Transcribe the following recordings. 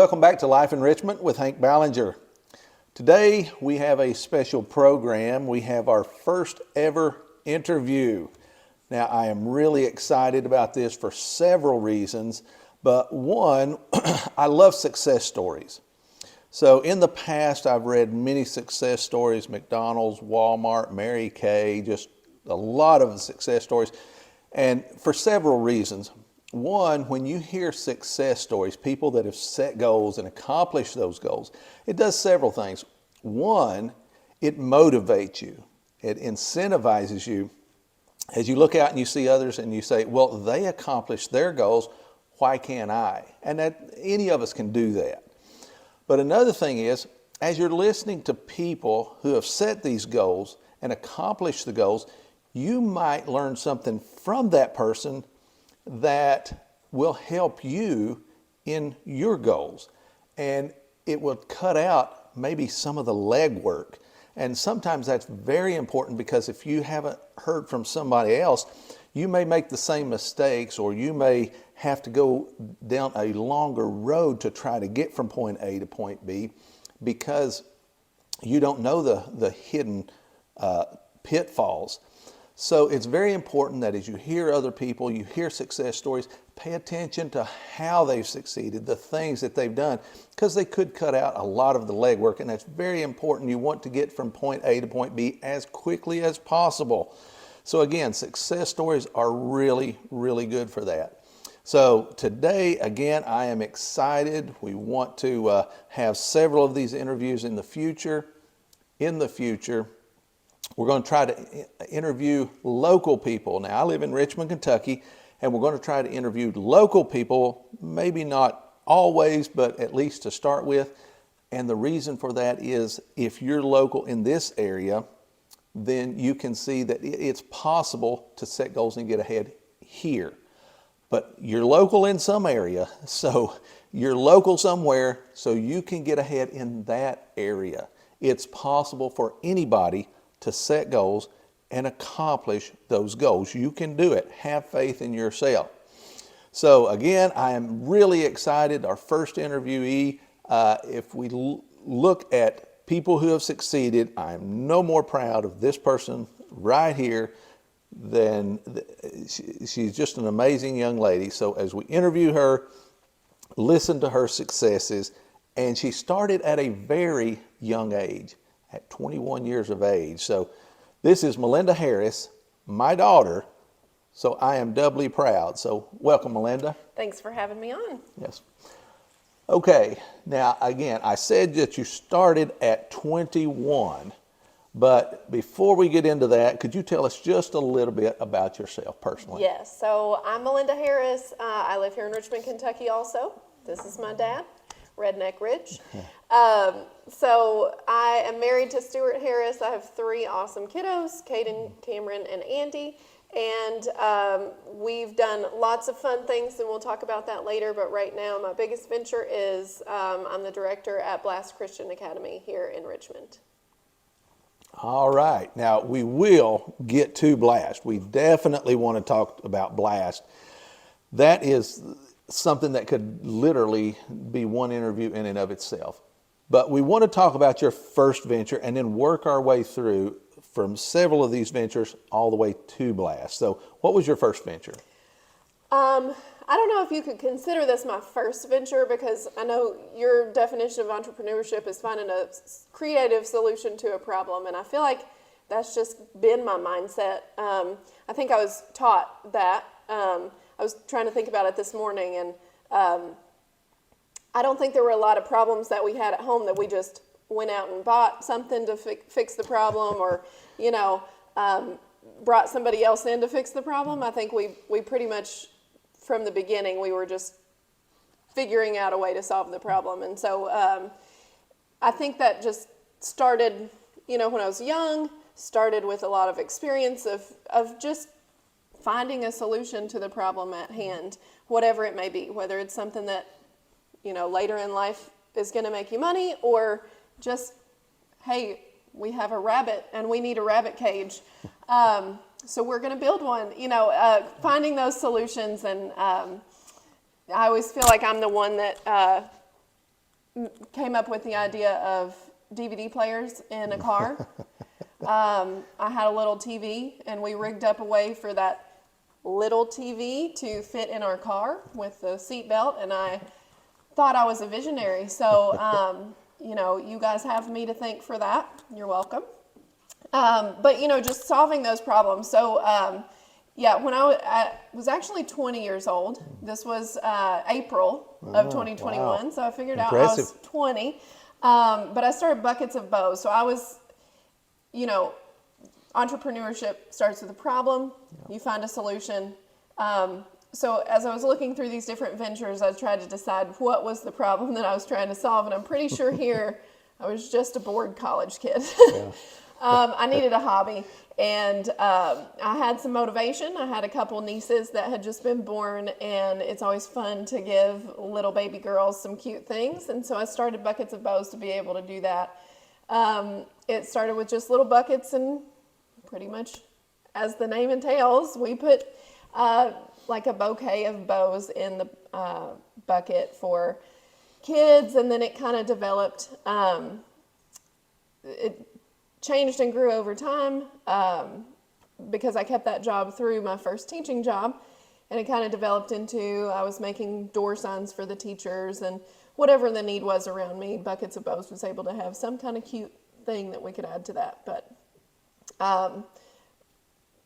welcome back to Life Enrichment with Hank Ballinger. Today we have a special program. We have our first ever interview. Now I am really excited about this for several reasons, but one, I love success stories. So in the past I've read many success stories, McDonald's, Walmart, Mary Kay, just a lot of success stories, and for several reasons. One, when you hear success stories, people that have set goals and accomplished those goals, it does several things. One, it motivates you. It incentivizes you. As you look out and you see others and you say, well, they accomplished their goals, why can't I? And that any of us can do that. But another thing is, as you're listening to people who have set these goals and accomplished the goals, you might learn something from that person that will help you in your goals. And it will cut out maybe some of the legwork. And sometimes that's very important, because if you haven't heard from somebody else, you may make the same mistakes, or you may have to go down a longer road to try to get from point A to point B, because you don't know the hidden pitfalls. So it's very important that as you hear other people, you hear success stories, pay attention to how they've succeeded, the things that they've done, because they could cut out a lot of the legwork, and that's very important. You want to get from point A to point B as quickly as possible. So again, success stories are really, really good for that. So today, again, I am excited. We want to have several of these interviews in the future. We're going to try to interview local people. Now, I live in Richmond, Kentucky, and we're going to try to interview local people, maybe not always, but at least to start with. And the reason for that is, if you're local in this area, then you can see that it's possible to set goals and get ahead here. But you're local in some area, so you're local somewhere, so you can get ahead in that area. It's possible for anybody to set goals and accomplish those goals. You can do it. Have faith in yourself. So again, I am really excited. Our first interviewee, if we look at people who have succeeded, I'm no more proud of this person right here than she's just an amazing young lady. So as we interview her, listen to her successes, and she started at a very young age, at 21 years of age. So this is Melinda Harris, my daughter, so I am doubly proud. So welcome, Melinda. Thanks for having me on. Yes. Okay, now again, I said that you started at 21, but before we get into that, could you tell us just a little bit about yourself personally? Yes, so I'm Melinda Harris. I live here in Richmond, Kentucky also. This is my dad, Redneck Rich. So I am married to Stuart Harris. I have 3 awesome kiddos, Caden, Cameron, and Andy. And we've done lots of fun things, and we'll talk about that later. But right now, my biggest venture is I'm the director at Blast Christian Academy here in Richmond. All right. Now, we will get to Blast. We definitely want to talk about Blast. That is something that could literally be one interview in and of itself. But we want to talk about your first venture and then work our way through from several of these ventures all the way to Blast. So what was your first venture? I don't know if you could consider this my first venture, because I know your definition of entrepreneurship is finding a creative solution to a problem, and I feel like that's just been my mindset. I think I was taught that. I was trying to think about it this morning, and I don't think there were a lot of problems that we had at home that we just went out and bought something to fix the problem, or, brought somebody else in to fix the problem. I think we pretty much, from the beginning, we were just figuring out a way to solve the problem. And so I think that just started, when I was young, started with a lot of experience of just finding a solution to the problem at hand, whatever it may be, whether it's something that, later in life is going to make you money, or just, hey, we have a rabbit and we need a rabbit cage. So we're going to build one, finding those solutions. And I always feel like I'm the one that came up with the idea of DVD players in a car. I had a little TV, and we rigged up a way for that little TV to fit in our car with the seat belt, and I thought I was a visionary. So, you guys have me to thank for that. You're welcome. But, just solving those problems. So, when I was actually 20 years old. This was April of 2021, wow. So I figured Impressive. Out I was 20. But I started Buckets of Bows. So I was, entrepreneurship starts with a problem. You find a solution. So as I was looking through these different ventures, I tried to decide what was the problem that I was trying to solve. And I'm pretty sure here I was just a bored college kid. Yeah. I needed a hobby. And I had some motivation. I had a couple nieces that had just been born, and it's always fun to give little baby girls some cute things. And so I started Buckets of Bows to be able to do that. It started with just little buckets, and pretty much, as the name entails, we put like a bouquet of bows in the bucket for kids, and then it kind of developed. It changed and grew over time because I kept that job through my first teaching job, and it kind of developed into I was making door signs for the teachers, and whatever the need was around me, Buckets of Bows was able to have some kind of cute thing that we could add to that. But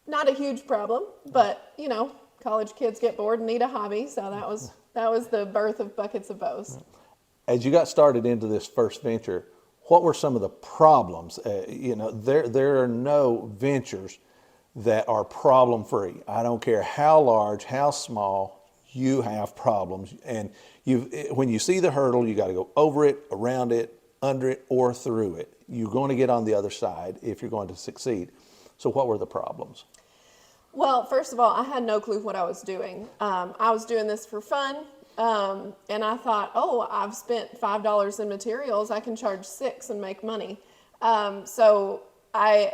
not a huge problem, but college kids get bored and need a hobby, so that was the birth of Buckets of Bows. As you got started into this first venture, what were some of the problems? There are no ventures that are problem-free. I don't care how large, how small, you have problems. And when you see the hurdle, you got to go over it, around it, under it, or through it. You're going to get on the other side if you're going to succeed. So what were the problems? Well, first of all, I had no clue what I was doing. I was doing this for fun. And I thought, I've spent $5 in materials, I can charge $6 and make money. So I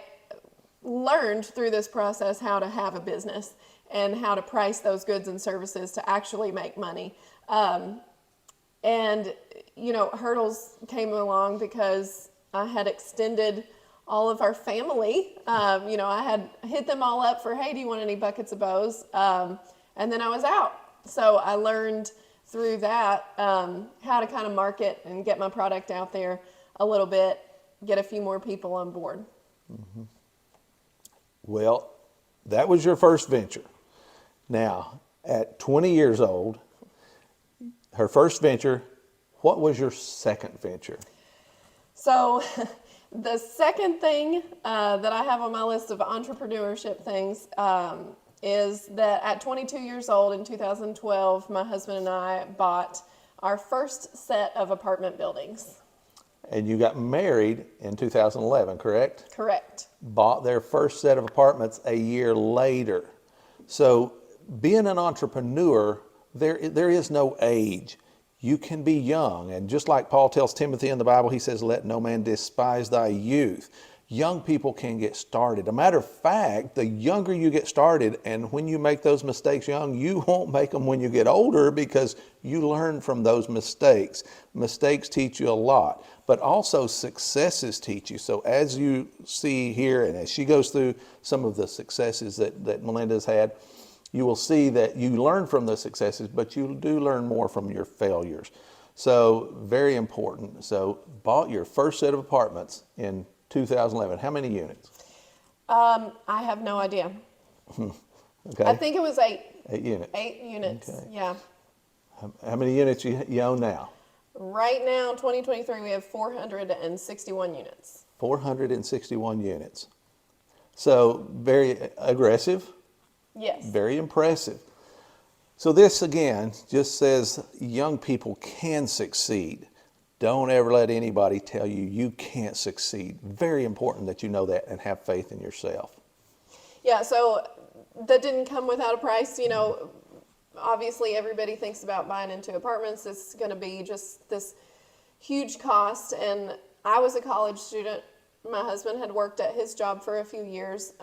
learned through this process how to have a business and how to price those goods and services to actually make money. And hurdles came along because I had extended all of our family. I had hit them all up for, hey, do you want any Buckets of Bows? And then I was out. So I learned through that how to kind of market and get my product out there a little bit, get a few more people on board. Mm-hmm. Well, that was your first venture. Now, at 20 years old, her first venture, what was your second venture? So the second thing that I have on my list of entrepreneurship things is that at 22 years old in 2012, my husband and I bought our first set of apartment buildings. And you got married in 2011, correct? Correct. Bought their first set of apartments a year later. So being an entrepreneur, there is no age. You can be young. And just like Paul tells Timothy in the Bible, he says, let no man despise thy youth. Young people can get started. A matter of fact, the younger you get started, and when you make those mistakes young, you won't make them when you get older because you learn from those mistakes. Mistakes teach you a lot, but also successes teach you. So as you see here, and as she goes through some of the successes that Melinda's had, you will see that you learn from the successes, but you do learn more from your failures. So very important. So bought your first set of apartments in 2011. How many units? I have no idea. Okay. I think it was 8. 8 units. 8 units, okay. Yeah. How many units you own now? Right now, 2023, we have 461 units. 461 units. So very aggressive. Yes. Very impressive. So this, again, just says young people can succeed. Don't ever let anybody tell you you can't succeed. Very important that you know that and have faith in yourself. Yeah, so that didn't come without a price. Obviously everybody thinks about buying into apartments. It's going to be just this huge cost. And I was a college student. My husband had worked at his job for a few years.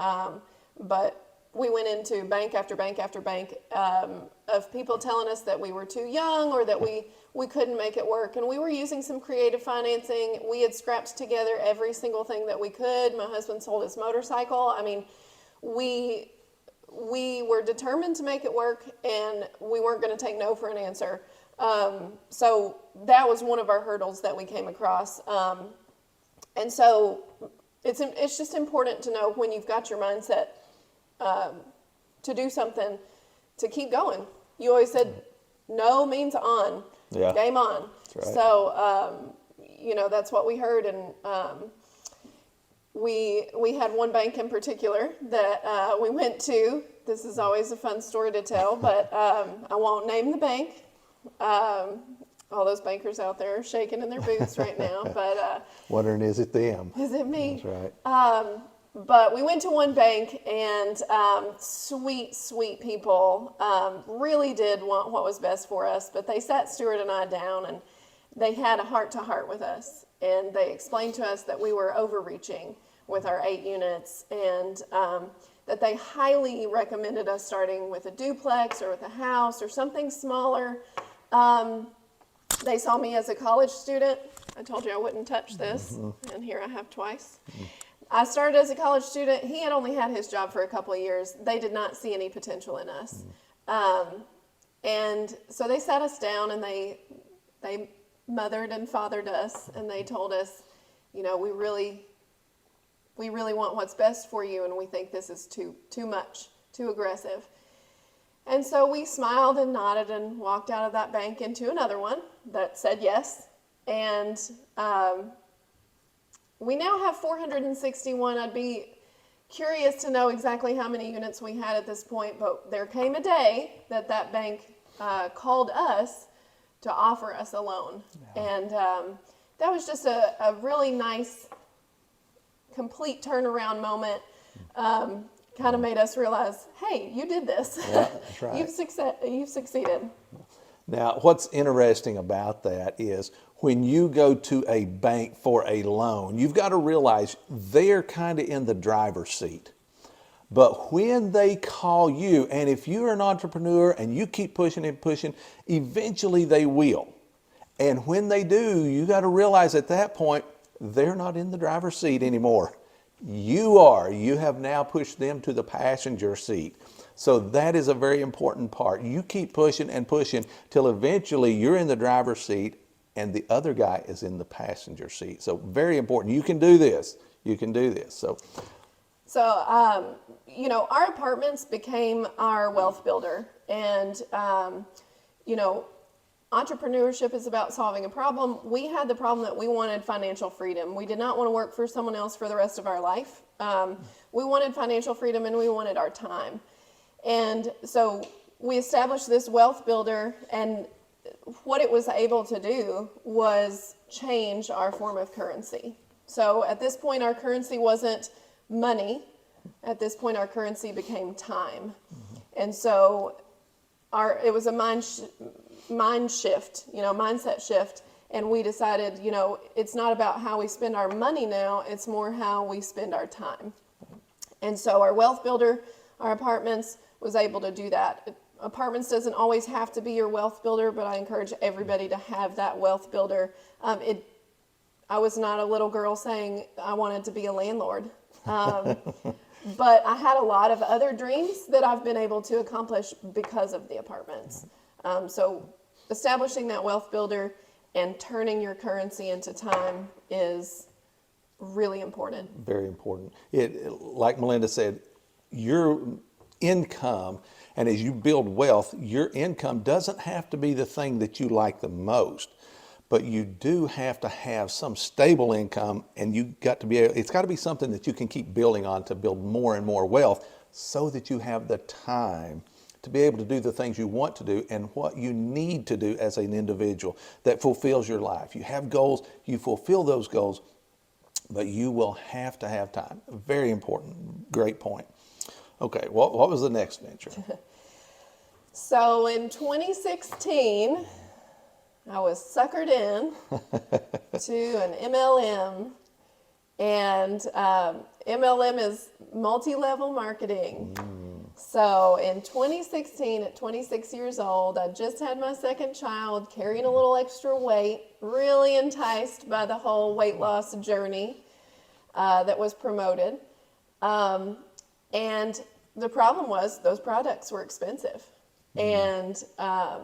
But we went into bank after bank after bank of people telling us that we were too young or that we couldn't make it work. And we were using some creative financing. We had scrapped together every single thing that we could. My husband sold his motorcycle. I mean, we were determined to make it work, and we weren't going to take no for an answer. So that was one of our hurdles that we came across. And so it's just important to know when you've got your mindset to do something, to keep going. You always said no means on. Yeah. Game on. That's right. So, that's what we heard. And we had one bank in particular that we went to. This is always a fun story to tell, but I won't name the bank. All those bankers out there are shaking in their boots right now. But Wondering, is it them? is it me? That's right. But we went to one bank, and sweet people really did want what was best for us. But they sat Stuart and I down, and they had a heart-to-heart with us. And they explained to us that we were overreaching with our 8 units, and that they highly recommended us starting with a duplex or with a house or something smaller. They saw me as a college student. I told you I wouldn't touch this, and here I have twice. I started as a college student. He had only had his job for a couple of years. They did not see any potential in us. And so they sat us down, and they mothered and fathered us, and they told us, we really want what's best for you, and we think this is too much, too aggressive. And so we smiled and nodded and walked out of that bank into another one that said yes. And we now have 461. I'd be curious to know exactly how many units we had at this point, but there came a day that bank called us to offer us a loan. Yeah. And that was just a really nice, complete turnaround moment. Kind of made us realize, hey, you did this. Yeah, that's right. You've succeeded. Now, what's interesting about that is when you go to a bank for a loan, you've got to realize they're kind of in the driver's seat. But when they call you, and if you're an entrepreneur and you keep pushing and pushing, eventually they will. And when they do, you got to realize at that point, they're not in the driver's seat anymore. You are. You have now pushed them to the passenger seat. So that is a very important part. You keep pushing and pushing till eventually you're in the driver's seat and the other guy is in the passenger seat. So very important. You can do this. You can do this. So our apartments became our wealth builder. And, entrepreneurship is about solving a problem. We had the problem that we wanted financial freedom. We did not want to work for someone else for the rest of our life. We wanted financial freedom, and we wanted our time. And so we established this wealth builder, and what it was able to do was change our form of currency. So at this point, our currency wasn't money. At this point, our currency became time. And so it was a mindset shift. And we decided, it's not about how we spend our money now, it's more how we spend our time. And so our wealth builder, our apartments, was able to do that. Apartments doesn't always have to be your wealth builder, but I encourage everybody to have that wealth builder. I was not a little girl saying I wanted to be a landlord. But I had a lot of other dreams that I've been able to accomplish because of the apartments. So establishing that wealth builder and turning your currency into time is really important. Very important. Like Melinda said, your income, and as you build wealth, your income doesn't have to be the thing that you like the most, but you do have to have some stable income, and it's got to be something that you can keep building on to build more and more wealth so that you have the time to be able to do the things you want to do and what you need to do as an individual that fulfills your life. You have goals, you fulfill those goals, but you will have to have time. Very important. Great point. Okay, what was the next venture? So in 2016, I was suckered in to an MLM, and MLM is multi-level marketing. So in 2016, at 26 years old, I just had my second child, carrying a little extra weight, really enticed by the whole weight loss journey that was promoted. And the problem was those products were expensive. And I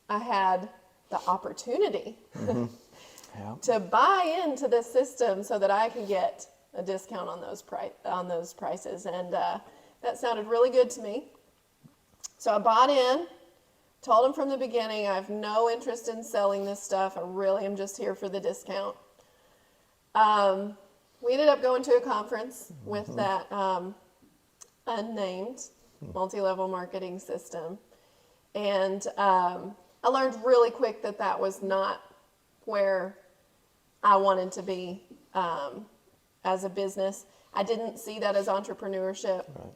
had the opportunity to buy into the system so that I could get a discount on those prices. And that sounded really good to me. So I bought in, told them from the beginning, I have no interest in selling this stuff. I really am just here for the discount. We ended up going to a conference with that unnamed multi-level marketing system. And I learned really quick that that was not where I wanted to be as a business. I didn't see that as entrepreneurship. Right.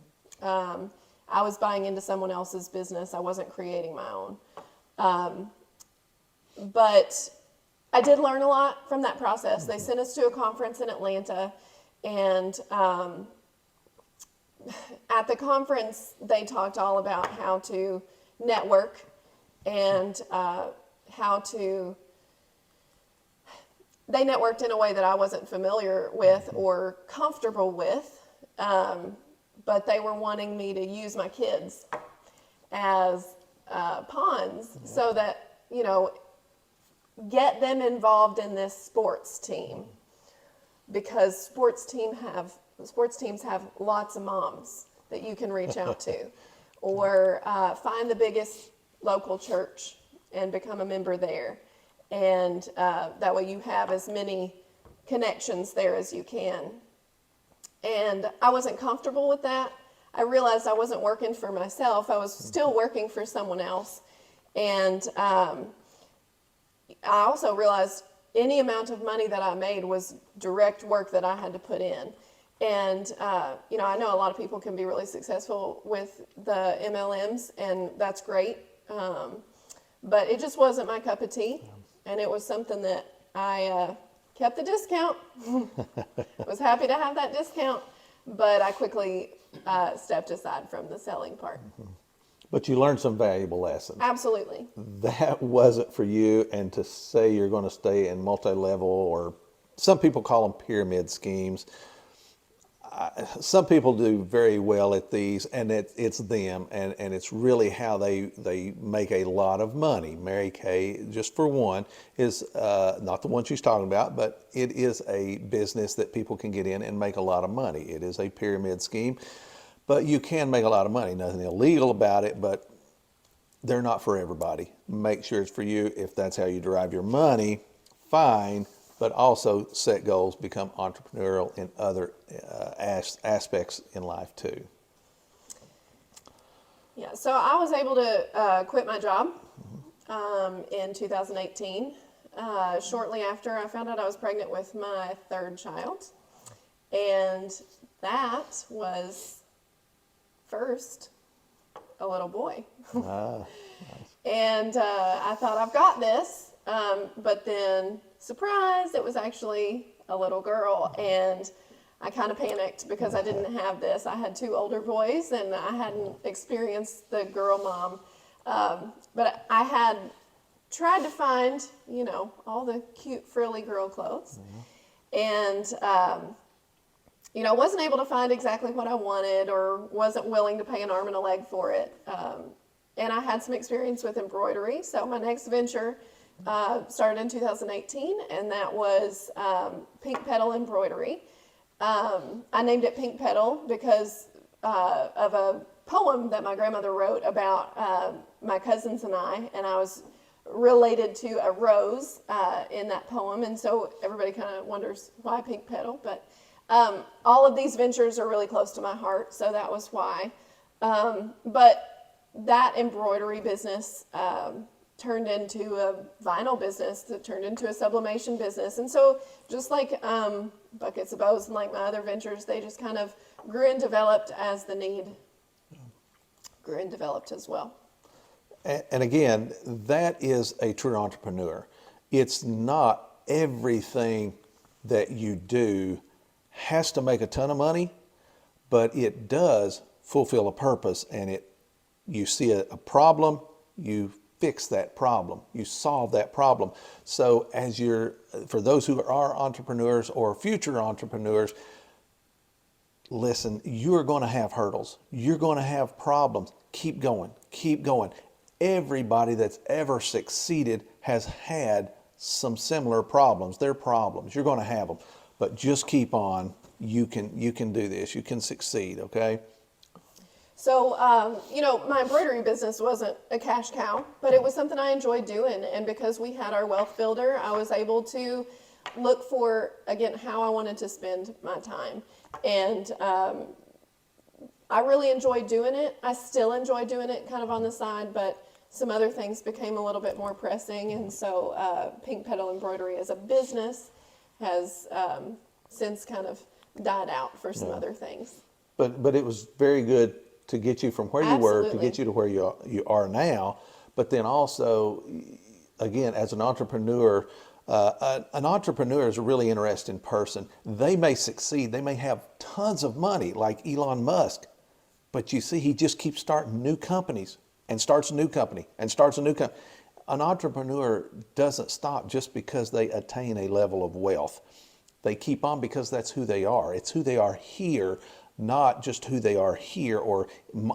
I was buying into someone else's business. I wasn't creating my own. But I did learn a lot from that process. They sent us to a conference in Atlanta, and at the conference, they talked all about how to network and they networked in a way that I wasn't familiar with or comfortable with, but they were wanting me to use my kids as pawns so that, get them involved in this sports team, because sports teams have lots of moms that you can reach out to, or find the biggest local church and become a member there. And that way you have as many connections there as you can. And I wasn't comfortable with that. I realized I wasn't working for myself. I was still working for someone else. And I also realized any amount of money that I made was direct work that I had to put in. And, I know a lot of people can be really successful with the MLMs, and that's great. But it just wasn't my cup of tea. And it was something that I kept the discount. Was happy to have that discount, but I quickly stepped aside from the selling part. But you learned some valuable lessons. Absolutely. That wasn't for you, and to say you're going to stay in multi-level, or some people call them pyramid schemes. Some people do very well at these, and it's them, and it's really how they make a lot of money. Mary Kay, just for one, is not the one she's talking about, but it is a business that people can get in and make a lot of money. It is a pyramid scheme, but you can make a lot of money. Nothing illegal about it, but they're not for everybody. Make sure it's for you. If that's how you derive your money, fine. But also set goals, become entrepreneurial in other aspects in life too. Yeah, so I was able to quit my job in 2018. Shortly after I found out I was pregnant with my third child. And that was first a little boy. Nice. And I thought, I've got this. But then, surprise, it was actually a little girl, and I kind of panicked because I didn't have this. I had two older boys, and I hadn't experienced the girl mom. But I had tried to find, all the cute, frilly girl clothes. And, wasn't able to find exactly what I wanted, or wasn't willing to pay an arm and a leg for it. And I had some experience with embroidery, so my next venture started in 2018, and that was Pink Petal Embroidery. I named it Pink Petal because of a poem that my grandmother wrote about my cousins and I was related to a rose in that poem, and so everybody kind of wonders why Pink Petal, but all of these ventures are really close to my heart, so that was why. But that embroidery business turned into a vinyl business that turned into a sublimation business. And so just like Buckets of Bows and like my other ventures, they just kind of grew and developed as the need grew and developed as well. And again, that is a true entrepreneur. It's not everything that you do has to make a ton of money, but it does fulfill a purpose, and you see a problem, you fix that problem, you solve that problem. So for those who are entrepreneurs or future entrepreneurs, listen, you're going to have hurdles. You're going to have problems. Keep going. Keep going. Everybody that's ever succeeded has had some similar problems. They're problems. You're going to have them. But just keep on. You can do this. You can succeed, okay? So, my embroidery business wasn't a cash cow, but it was something I enjoyed doing. And because we had our wealth builder, I was able to look for, again, how I wanted to spend my time. And I really enjoyed doing it. I still enjoy doing it kind of on the side, but some other things became a little bit more pressing. And so Pink Petal Embroidery as a business has since kind of died out for some other things. But it was very good to get you from where you were to Absolutely. get you to where you are now. But then also, again, as an entrepreneur is a really interesting person. They may succeed. They may have tons of money like Elon Musk. But you see, he just keeps starting new companies and starts a new company and starts a new company. An entrepreneur doesn't stop just because they attain a level of wealth. They keep on because that's who they are. It's who they are here, not just who they are here or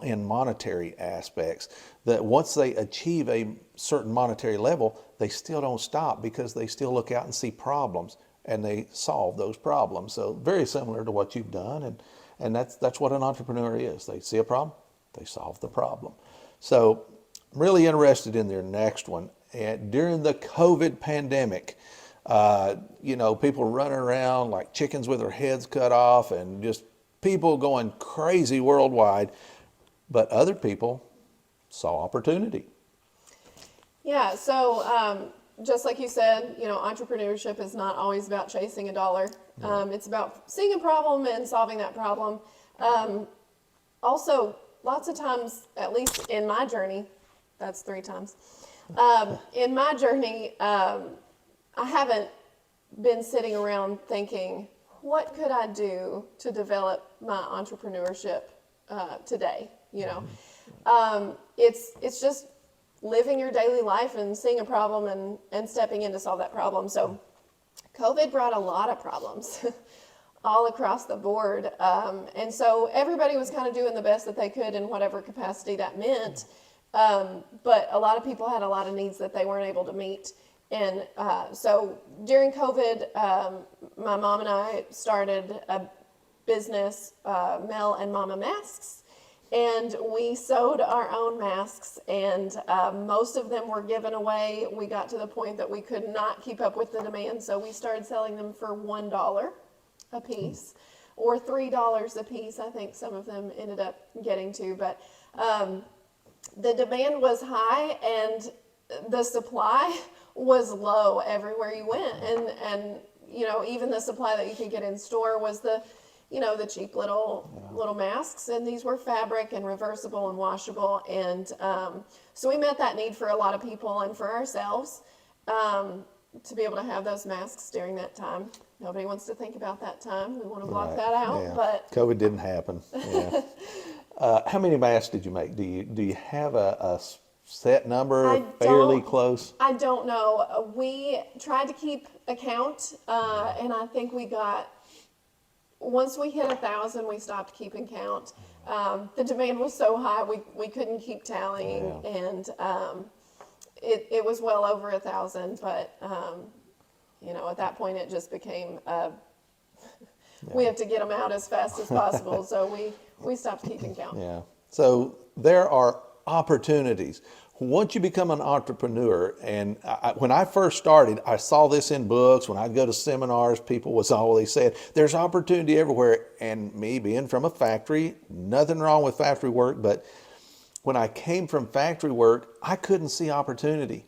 in monetary aspects. That once they achieve a certain monetary level, they still don't stop because they still look out and see problems and they solve those problems. So very similar to what you've done, and that's what an entrepreneur is. They see a problem, they solve the problem. So I'm really interested in their next one. And during the COVID pandemic, people running around like chickens with their heads cut off and just people going crazy worldwide, but other people saw opportunity. Yeah, so just like you said, entrepreneurship is not always about chasing a dollar. It's about seeing a problem and solving that problem. Also, lots of times, at least in my journey, that's 3 times, in my journey, I haven't been sitting around thinking, what could I do to develop my entrepreneurship today? It's just living your daily life and seeing a problem and stepping in to solve that problem. So COVID brought a lot of problems all across the board. And so everybody was kind of doing the best that they could in whatever capacity that meant. But a lot of people had a lot of needs that they weren't able to meet. And so during COVID, my mom and I started a business, Mel and Mama Masks, and we sewed our own masks, and most of them were given away. We got to the point that we could not keep up with the demand, so we started selling them for $1 a piece, or $3 a piece. I think some of them ended up getting to, but the demand was high, and the supply was low everywhere you went, and even the supply that you could get in store was the cheap little masks, and these were fabric and reversible and washable, and so we met that need for a lot of people and for ourselves to be able to have those masks during that time. Nobody wants to think about that time. We want to block that out, yeah. but COVID didn't happen. Yeah. How many masks did you make? Do you have a set number, fairly close? I don't know. We tried to keep a count, and I think once we hit 1,000, we stopped keeping count. The demand was so high, we couldn't keep tallying, and it was well over 1,000, but at that point it just became, we have to get them out as fast as possible, so we stopped keeping count. Yeah. So there are opportunities. Once you become an entrepreneur, and when I first started, I saw this in books. When I go to seminars, people was always saying, there's opportunity everywhere. And me being from a factory, nothing wrong with factory work, but when I came from factory work, I couldn't see opportunity.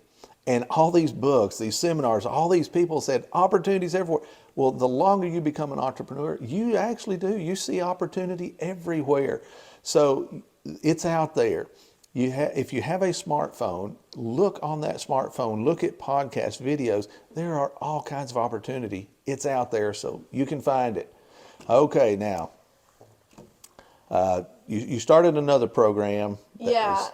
And all these books, these seminars, all these people said, opportunities everywhere. Well, the longer you become an entrepreneur, you actually do. You see opportunity everywhere. So it's out there. If you have a smartphone, look on that smartphone, look at podcast videos. There are all kinds of opportunity. It's out there, so you can find it. Okay, now, you started another program that Yeah. was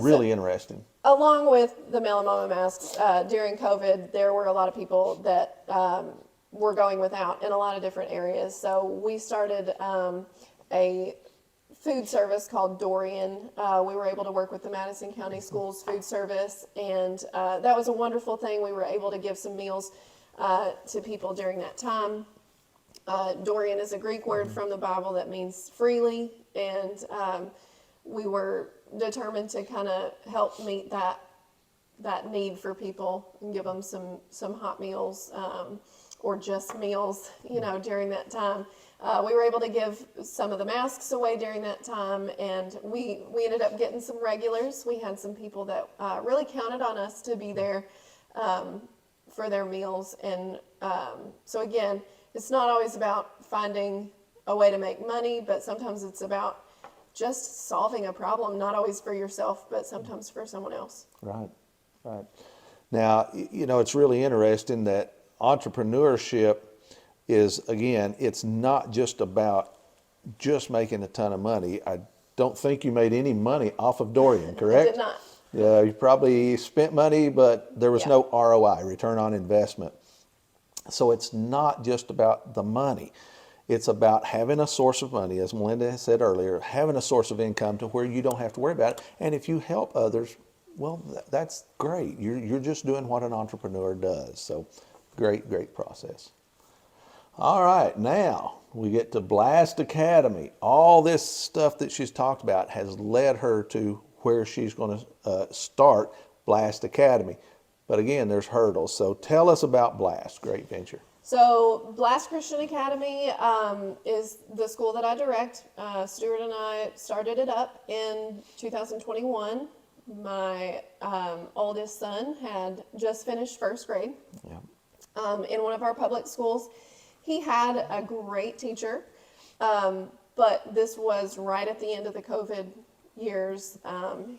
really interesting. Along with the melanoma masks, during COVID, there were a lot of people that were going without in a lot of different areas. So we started a food service called Dorian. We were able to work with the Madison County Schools Food Service, and that was a wonderful thing. We were able to give some meals to people during that time. Dorian is a Greek word from the Bible that means freely, and we were determined to kind of help meet that need for people and give them some hot meals or just meals, during that time. We were able to give some of the masks away during that time, and we ended up getting some regulars. We had some people that really counted on us to be there for their meals. And so again, it's not always about finding a way to make money, but sometimes it's about just solving a problem, not always for yourself, but sometimes for someone else. Right, right. Now, it's really interesting that entrepreneurship is, again, it's not just about just making a ton of money. I don't think you made any money off of Dorian, correct? I did not. Yeah, you probably spent money, but there was no ROI, return on investment. So it's not just about the money. It's about having a source of money, as Melinda has said earlier, having a source of income to where you don't have to worry about it. And if you help others, well, that's great. You're just doing what an entrepreneur does. So great process. All right, now we get to Blast Academy. All this stuff that she's talked about has led her to where she's going to start Blast Academy. But again, there's hurdles. So tell us about Blast. Great venture. So Blast Christian Academy is the school that I direct. Stuart and I started it up in 2021. My oldest son had just finished first grade in one of our public schools. He had a great teacher, but this was right at the end of the COVID years.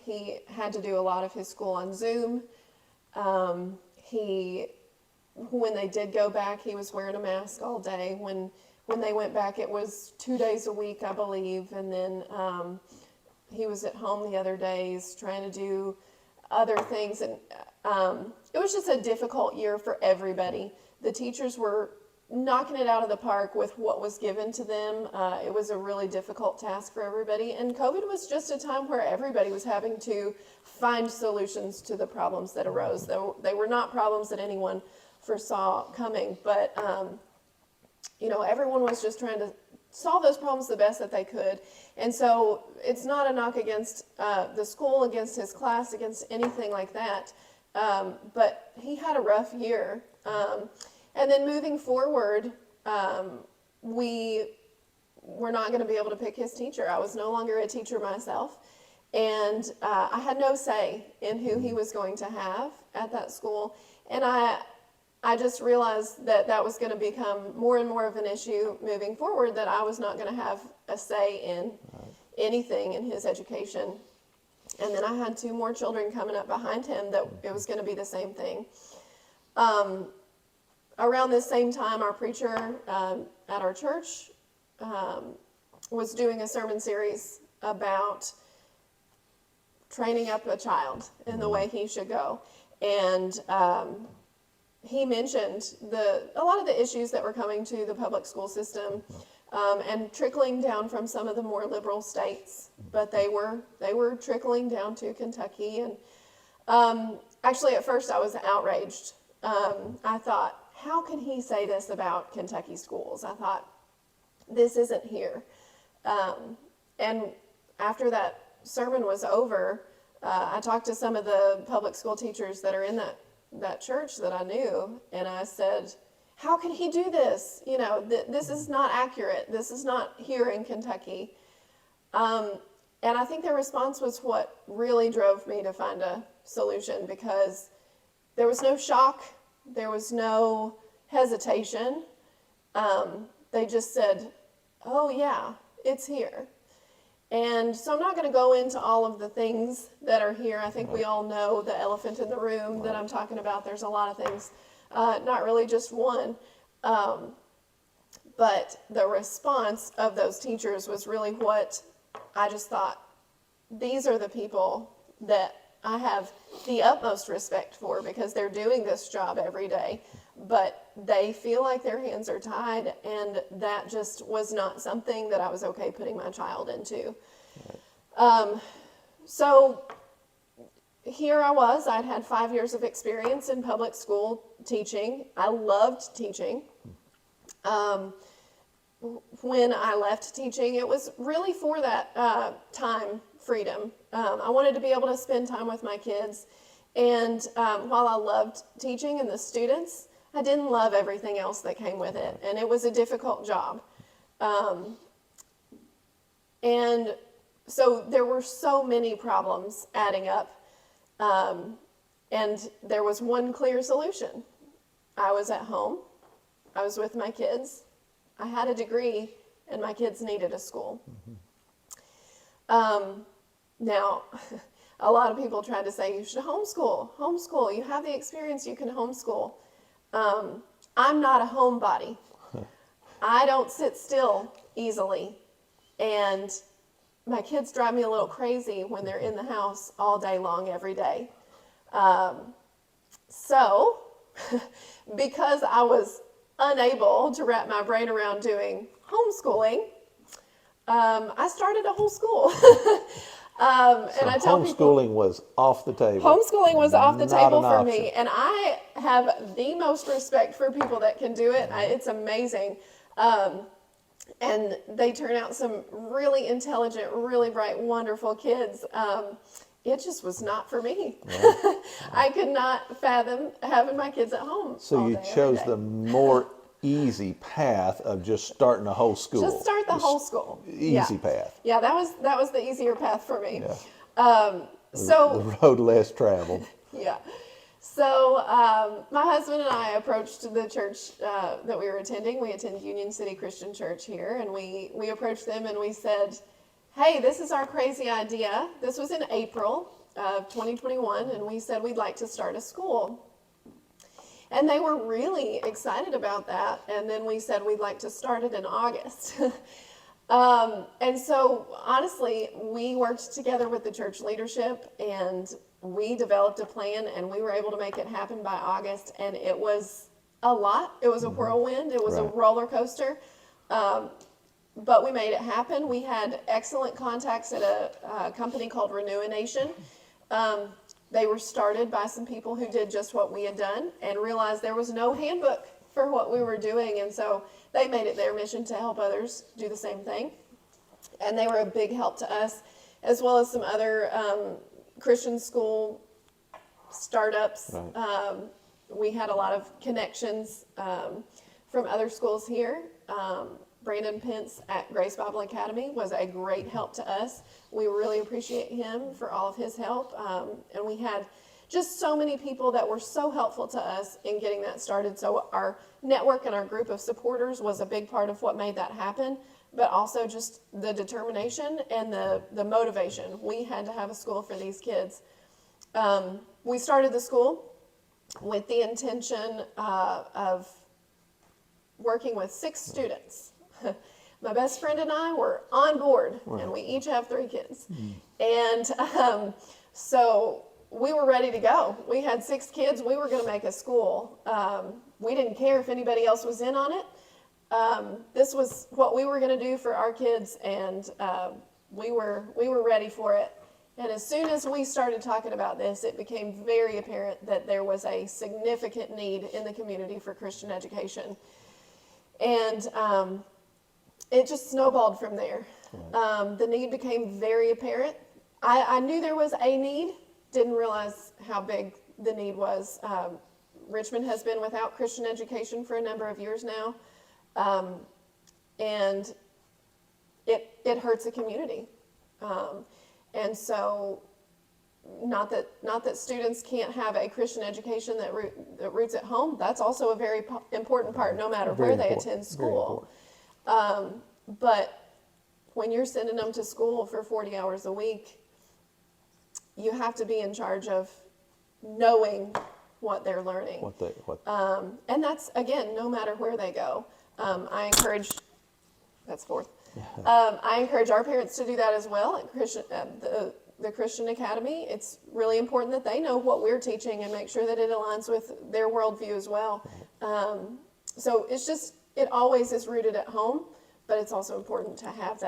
He had to do a lot of his school on Zoom. When they did go back, he was wearing a mask all day. When they went back, it was 2 days a week, I believe. And then he was at home the other days trying to do other things. And it was just a difficult year for everybody. The teachers were knocking it out of the park with what was given to them. It was a really difficult task for everybody. And COVID was just a time where everybody was having to find solutions to the problems that arose. They were not problems that anyone foresaw coming, but everyone was just trying to solve those problems the best that they could. And so it's not a knock against the school, against his class, against anything like that. But he had a rough year. And then moving forward, we were not going to be able to pick his teacher. I was no longer a teacher myself. And I had no say in who he was going to have at that school. And I just realized that was going to become more and more of an issue moving forward, that I was not going to have a say in anything in his education. And then I had 2 more children coming up behind him that it was going to be the same thing. Around this same time, our preacher at our church was doing a sermon series about training up a child in the way he should go. And he mentioned a lot of the issues that were coming to the public school system and trickling down from some of the more liberal states, but they were trickling down to Kentucky. And actually, at first, I was outraged. I thought, how can he say this about Kentucky schools? I thought, this isn't here. And after that sermon was over, I talked to some of the public school teachers that are in that church that I knew, and I said, how can he do this? This is not accurate. This is not here in Kentucky. And I think their response was what really drove me to find a solution, because there was no shock. There was no hesitation. They just said, oh yeah, it's here. And so I'm not going to go into all of the things that are here. I think we all know the elephant in the room that I'm talking about. There's a lot of things, not really just one. But the response of those teachers was really what I just thought, these are the people that I have the utmost respect for because they're doing this job every day, but they feel like their hands are tied, and that just was not something that I was okay putting my child into. So here I was. I'd had 5 years of experience in public school teaching. I loved teaching. When I left teaching, it was really for that time freedom. I wanted to be able to spend time with my kids. And while I loved teaching and the students, I didn't love everything else that came with it. And it was a difficult job. And so there were so many problems adding up. And there was one clear solution. I was at home. I was with my kids. I had a degree, and my kids needed a school. Now, a lot of people tried to say, you should homeschool. You have the experience, you can homeschool. I'm not a homebody. I don't sit still easily. And my kids drive me a little crazy when they're in the house all day long, every day. So, because I was unable to wrap my brain around doing homeschooling, I started a whole school. And I tell people, homeschooling was off the table. homeschooling was off the Not table an for option. me, and I have the most respect for people that can do it. It's amazing. And they turn out some really intelligent, really bright, wonderful kids. It just was not for me. Yeah. I could not fathom having my kids at home. So you chose the more easy path of just starting a whole school. Just start the whole school. Easy path. Yeah, that was the easier path for me. Yeah. The road less traveled. Yeah. So my husband and I approached the church that we were attending. We attend Union City Christian Church here, and we approached them and we said, hey, this is our crazy idea. This was in April of 2021, and we said we'd like to start a school. And they were really excited about that, and then we said we'd like to start it in August. And so, honestly, we worked together with the church leadership, and we developed a plan, and we were able to make it happen by August, and it was a lot. It was a whirlwind. It was a roller coaster. But we made it happen. We had excellent contacts at a company called Renew a Nation. They were started by some people who did just what we had done and realized there was no handbook for what we were doing. And so they made it their mission to help others do the same thing. And they were a big help to us, as well as some other Christian school startups. Right. We had a lot of connections from other schools here. Brandon Pence at Grace Bible Academy was a great help to us. We really appreciate him for all of his help. And we had just so many people that were so helpful to us in getting that started. So our network and our group of supporters was a big part of what made that happen, but also just the determination and the motivation. We had to have a school for these kids. We started the school with the intention of working with 6 students. My best friend and I were on board, and we each have 3 kids. And so we were ready to go. We had 6 kids. We were going to make a school. We didn't care if anybody else was in on it. This was what we were going to do for our kids, and we were ready for it. And as soon as we started talking about this, it became very apparent that there was a significant need in the community for Christian education. And it just snowballed from there. The need became very apparent. I knew there was a need, didn't realize how big the need was. Richmond has been without Christian education for a number of years now, and it hurts a community. And so, not that students can't have a Christian education that roots at home. That's also a very important part, no matter where they attend school. But when you're sending them to school for 40 hours a week, you have to be in charge of knowing what they're learning. And that's, again, no matter where they go. I encourage, that's 4th. I encourage our parents to do that as well at the Christian Academy. It's really important that they know what we're teaching and make sure that it aligns with their worldview as well. So it always is rooted at home, but it's also important to have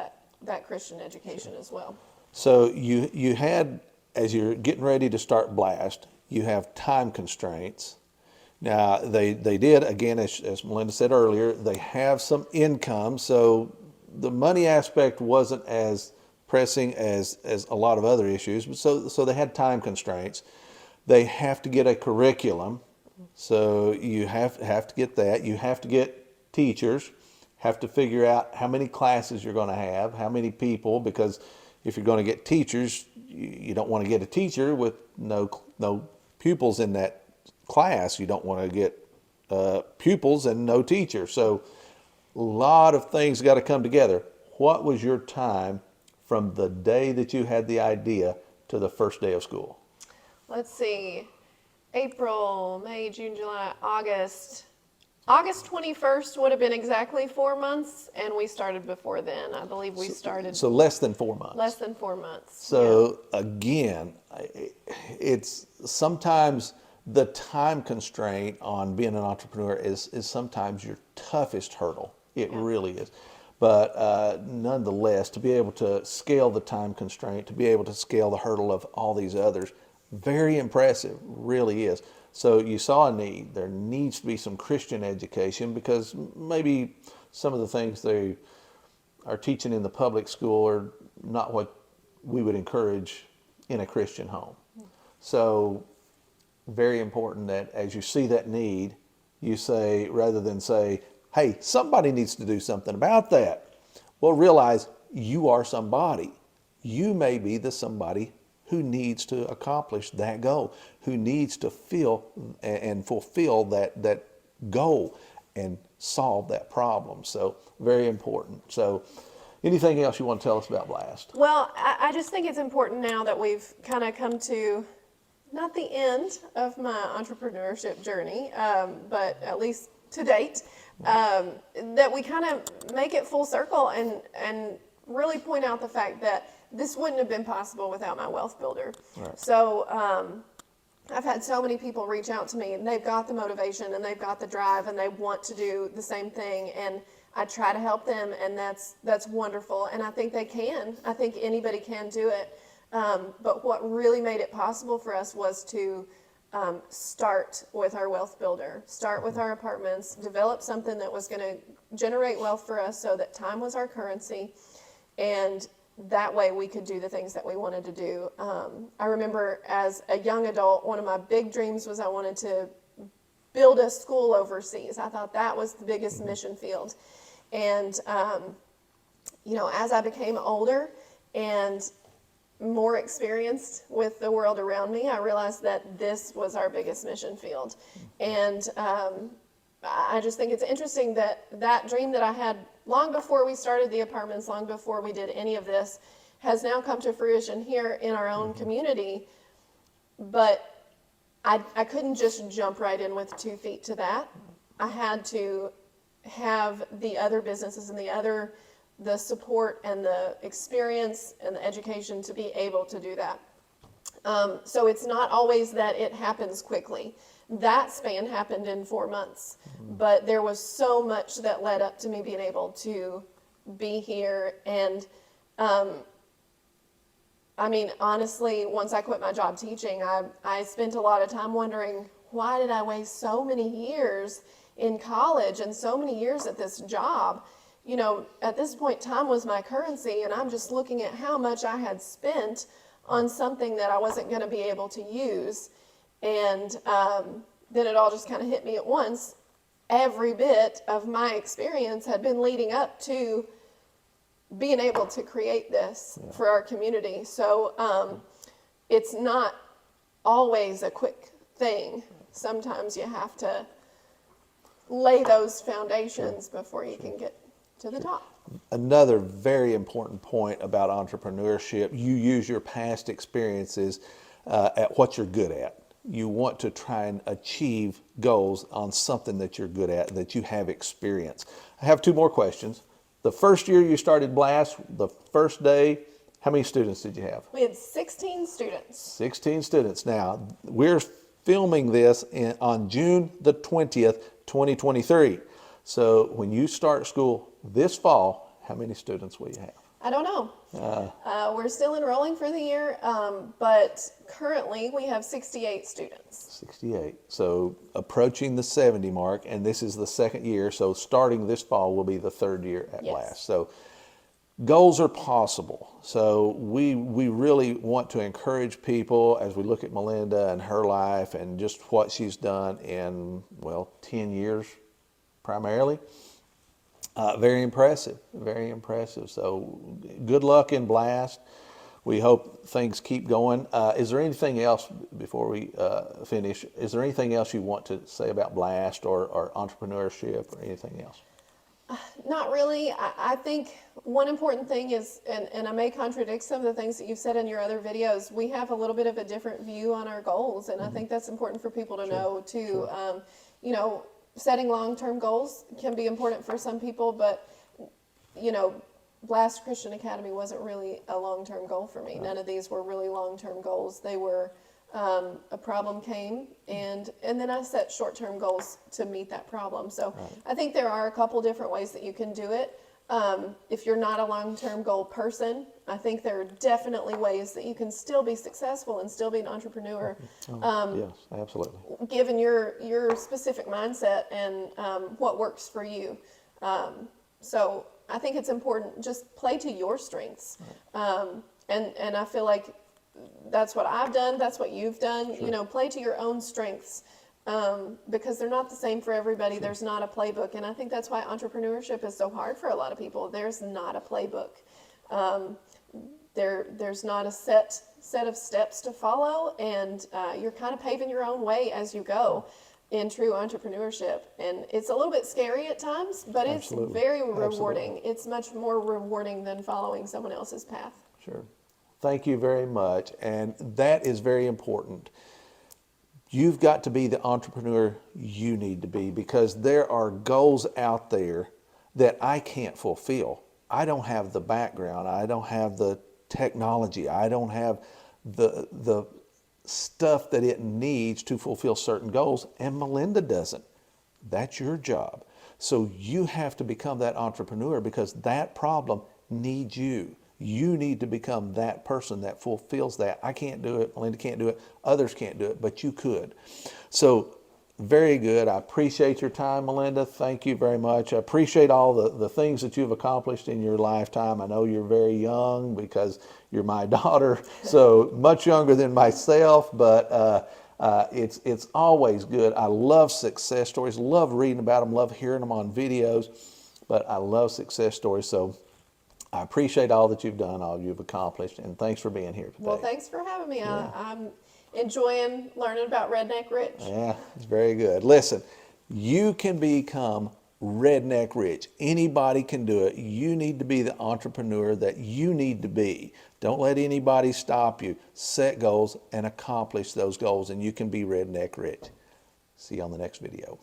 that Christian education as well. So you had, as you're getting ready to start Blast, you have time constraints. Now, they did, again, as Melinda said earlier, they have some income, so the money aspect wasn't as pressing as a lot of other issues, but so they had time constraints. They have to get a curriculum, so you have to get that. You have to get teachers, have to figure out how many classes you're going to have, how many people, because if you're going to get teachers, you don't want to get a teacher with no pupils in that class. You don't want to get pupils and no teacher. So a lot of things got to come together. What was your time from the day that you had the idea to the first day of school? Let's see, April, May, June, July, August. August 21st would have been exactly 4 months, and we started before then. I believe we started. So less than 4 months. Less than 4 months. So again, it's sometimes the time constraint on being an entrepreneur is sometimes your toughest hurdle. It really is. But nonetheless, to be able to scale the time constraint, to be able to scale the hurdle of all these others, very impressive, really is. So you saw a need. There needs to be some Christian education because maybe some of the things they are teaching in the public school are not what we would encourage in a Christian home. So very important that as you see that need, you say, rather than say, hey, somebody needs to do something about that. Well, realize you are somebody. You may be the somebody who needs to accomplish that goal, who needs to feel and fulfill that goal and solve that problem. So very important. So anything else you want to tell us about Blast? Well, I just think it's important now that we've kind of come to not the end of my entrepreneurship journey, but at least to date, that we kind of make it full circle and really point out the fact that this wouldn't have been possible without my wealth builder. Right. So I've had so many people reach out to me and they've got the motivation and they've got the drive and they want to do the same thing, and I try to help them, and that's wonderful, and I think they can. I think anybody can do it. But what really made it possible for us was to start with our wealth builder, start with our apartments, develop something that was going to generate wealth for us so that time was our currency, and that way we could do the things that we wanted to do. I remember as a young adult, one of my big dreams was I wanted to build a school overseas. I thought that was the biggest mission field. And, as I became older and more experienced with the world around me, I realized that this was our biggest mission field. And I just think it's interesting that dream that I had long before we started the apartments, long before we did any of this, has now come to fruition here in our own community. But I couldn't just jump right in with 2 feet to that. I had to have the other businesses and the support and the experience and the education to be able to do that. So it's not always that it happens quickly. That span happened in 4 months, but there was so much that led up to me being able to be here. And honestly, once I quit my job teaching, I spent a lot of time wondering, why did I waste so many years in college and so many years at this job? At this point, time was my currency, and I'm just looking at how much I had spent on something that I wasn't going to be able to use. And then it all just kind of hit me at once. Every bit of my experience had been leading up to being able to create this for our community. So it's not always a quick thing. Sometimes you have to lay those foundations before you can get to the top. Another very important point about entrepreneurship, you use your past experiences at what you're good at. You want to try and achieve goals on something that you're good at, that you have experience. I have 2 more questions. the first year you started Blast, the first day, how many students did you have? We had 16 students. 16 students. Now, we're filming this on June the 20th, 2023. So when you start school this fall, how many students will you have? I don't know. We're still enrolling for the year, but currently we have 68 students. 68. So approaching the 70 mark, and this is the second year. So starting this fall will be the third year at Yes. Blast. So goals are possible. So we really want to encourage people as we look at Melinda and her life and just what she's done in, well, 10 years primarily. Very impressive, very impressive. So good luck in Blast. We hope things keep going. Is there anything else before we finish? Is there anything else you want to say about Blast or entrepreneurship or anything else? Not really. I think one important thing is, and I may contradict some of the things that you've said in your other videos, we have a little bit of a different view on our goals, and I think that's important for people to know too. You know, setting long-term goals can be important for some people, but you know, Blast Christian Academy wasn't really a long-term goal for me. None of these were really long-term goals. They were a problem came, and then I set short-term goals to meet that problem. So I think there are a couple different ways that you can do it. If you're not a long-term goal person, I think there are definitely ways that you can still be successful and still be an entrepreneur. Yes, absolutely. Given your specific mindset and what works for you. So I think it's important, just play to your strengths. And I feel like that's what I've done, that's what you've done. Sure. You know, play to your own strengths, because they're not the same for everybody. Sure. There's not a playbook, and I think that's why entrepreneurship is so hard for a lot of people. There's not a playbook. There's not a set of steps to follow, and you're kind of paving your own way as you go in true entrepreneurship. And it's a little bit scary at times, but Absolutely. It's very rewarding. Absolutely. It's much more rewarding than following someone else's path. Sure. Thank you very much. And that is very important. You've got to be the entrepreneur you need to be, because there are goals out there that I can't fulfill. I don't have the background. I don't have the technology. I don't have the stuff that it needs to fulfill certain goals, and Melinda doesn't. That's your job. So you have to become that entrepreneur, because that problem needs you. You need to become that person that fulfills that. I can't do it. Melinda can't do it. Others can't do it, but you could. So very good. I appreciate your time, Melinda. Thank you very much. I appreciate all the things that you've accomplished in your lifetime. I know you're very young because you're my daughter, so much younger than myself, but it's always good. I love success stories, love reading about them, love hearing them on videos, but I love success stories. So I appreciate all that you've done, all you've accomplished, and thanks for being here today. Well, thanks for having me. Yeah. I'm enjoying learning about Redneck Rich. Yeah, it's very good. Listen, you can become redneck rich. Anybody can do it. You need to be the entrepreneur that you need to be. Don't let anybody stop you. Set goals and accomplish those goals, and you can be redneck rich. See you on the next video.